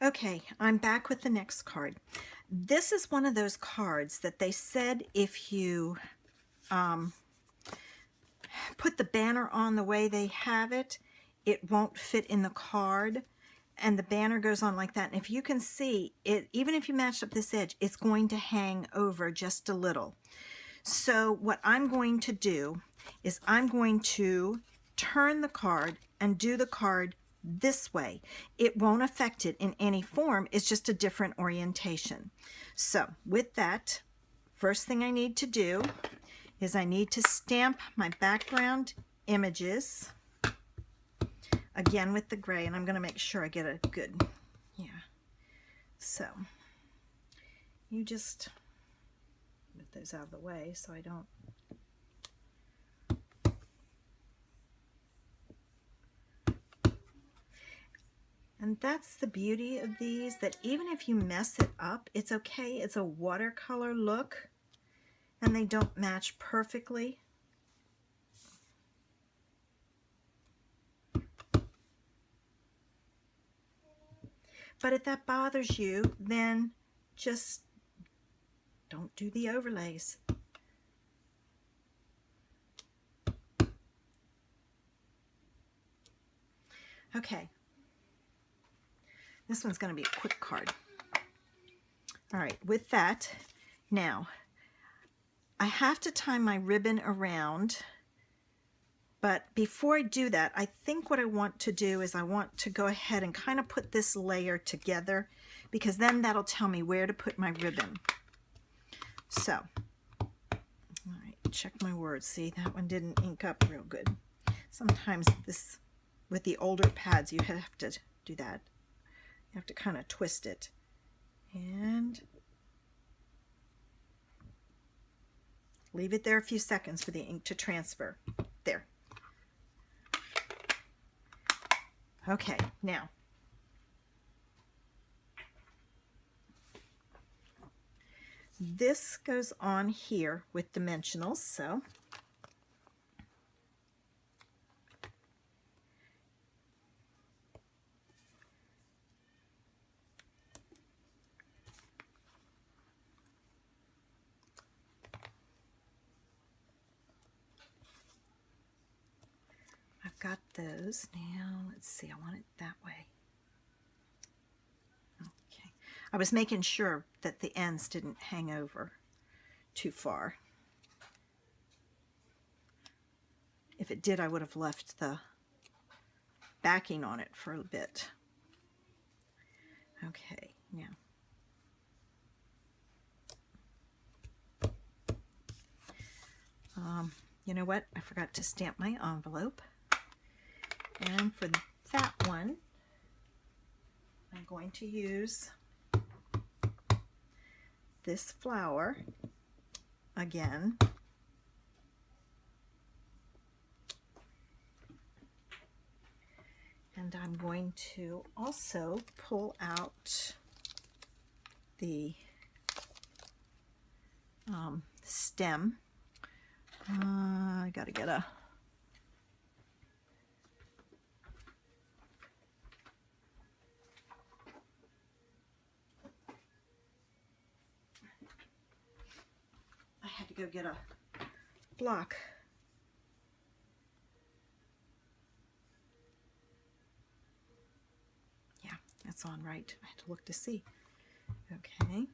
Okay, I'm back with the next card. This is one of those cards that they said if you put the banner on the way they have it, it won't fit in the card. And the banner goes on like that. And if you can see it, even if you match up this edge, it's going to hang over just a little. So what I'm going to do is I'm going to turn the card and do the card this way. It won't affect it in any form. It's just a different orientation. So with that, first thing I need to do is I need to stamp my background images again with the gray, and I'm going to make sure I get a good, yeah. So you just move those out of the way so I don't. And that's the beauty of these, that even if you mess it up, it's okay. It's a watercolor look and they don't match perfectly. But if that bothers you, then just don't do the overlays. Okay. This one's going to be a quick card. All right, with that, now I have to tie my ribbon around, but before I do that, I think what I want to do is I want to go ahead and kind of put this layer together, because then that'll tell me where to put my ribbon. So, all right, check my words. See, that one didn't ink up real good. Sometimes this, with the older pads, you have to do that. You have to kind of twist it. And leave it there a few seconds for the ink to transfer. There. Okay, now this goes on here with dimensionals, so I've got those. Now let's see, I want it that way. Okay, I was making sure that the ends didn't hang over too far. If it did, I would have left the backing on it for a bit. Okay, now you know what? I forgot to stamp my envelope. And for that one, I'm going to use this flower again. And I'm going to also pull out the stem. I gotta get a go get a block. Yeah, that's on right. I had to look to see. Okay.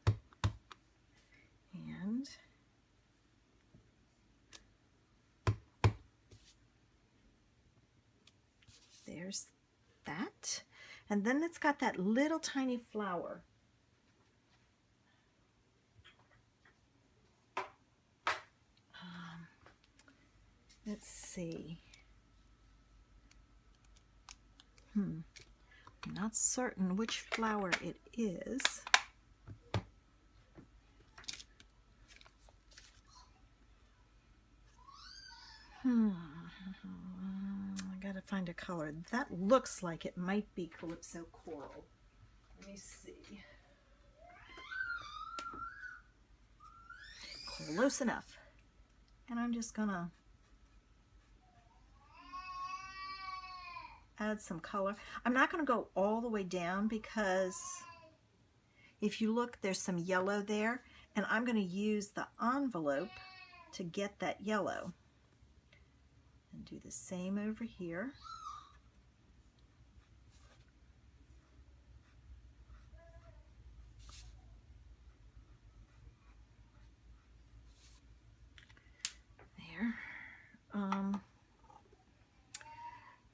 And there's that. And then it's got that little tiny flower. Let's see. I'm not certain which flower it is. I gotta find a color. That looks like it might be Calypso Coral. Let me see. Close enough. And I'm just gonna add some color. I'm not going to go all the way down because if you look, there's some yellow there, and I'm going to use the envelope to get that yellow. And do the same over here. There.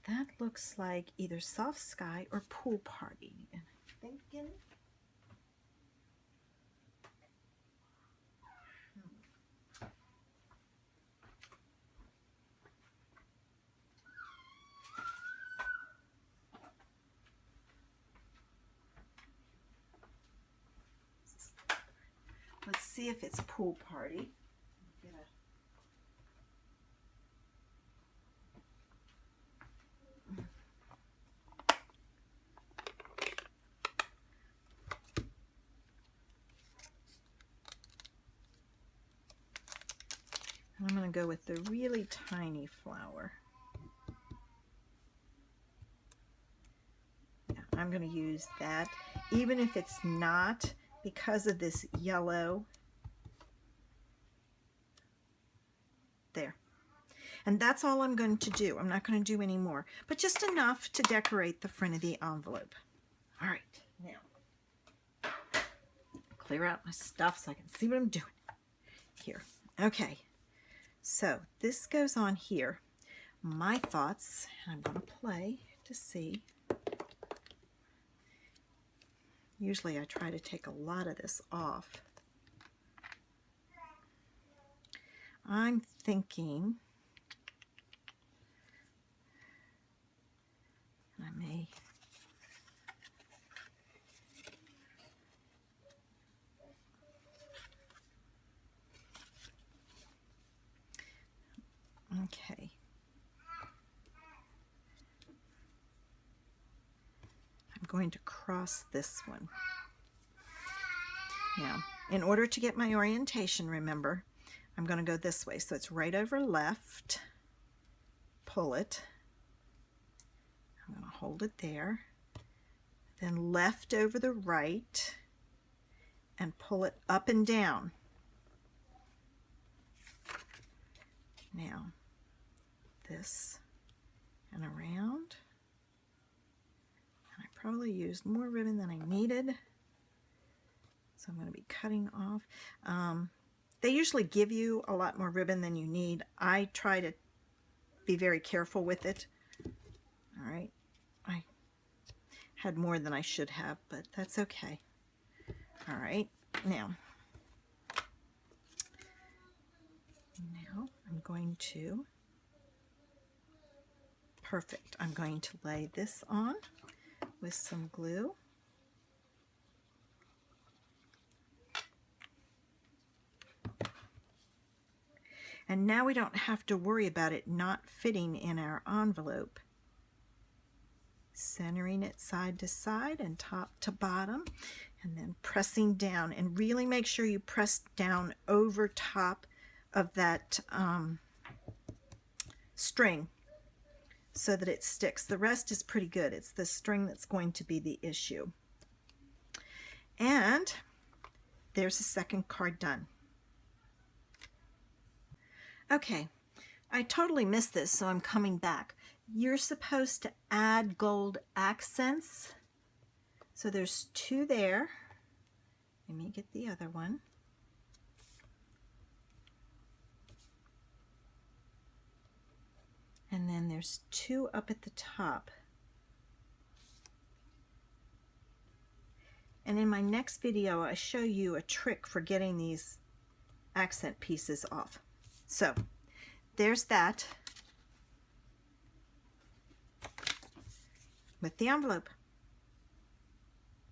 That looks like either soft sky or pool party. And I'm thinking let's see if it's pool party. I'm going to go with the really tiny flower. Yeah, I'm going to use that, even if it's not, because of this yellow. There. And that's all I'm going to do. I'm not going to do any more, but just enough to decorate the front of the envelope. All right, now clear out my stuff so I can see what I'm doing here. Okay. So this goes on here. My thoughts, and I'm going to play to see. Usually I try to take a lot of this off. I'm thinking I may okay. I'm going to cross this one. Now, in order to get my orientation, remember, I'm going to go this way. So it's right over left, pull it. I'm going to hold it there. Then left over the right and pull it up and down. Now, this and around. And I probably used more ribbon than I needed. So I'm going to be cutting off. They usually give you a lot more ribbon than you need. I try to be very careful with it. All right. I had more than I should have, but that's okay. All right. Now I'm going to, perfect. I'm going to lay this on with some glue. And now we don't have to worry about it not fitting in our envelope. Centering it side to side and top to bottom, and then pressing down. And really make sure you press down over top of that string so that it sticks. The rest is pretty good. It's the string that's going to be the issue. And there's the second card done. Okay, I totally missed this, so I'm coming back. You're supposed to add gold accents. So there's 2 there. Let me get the other one. And then there's 2 up at the top. And in my next video, I show you a trick for getting these accent pieces off. So there's that with the envelope.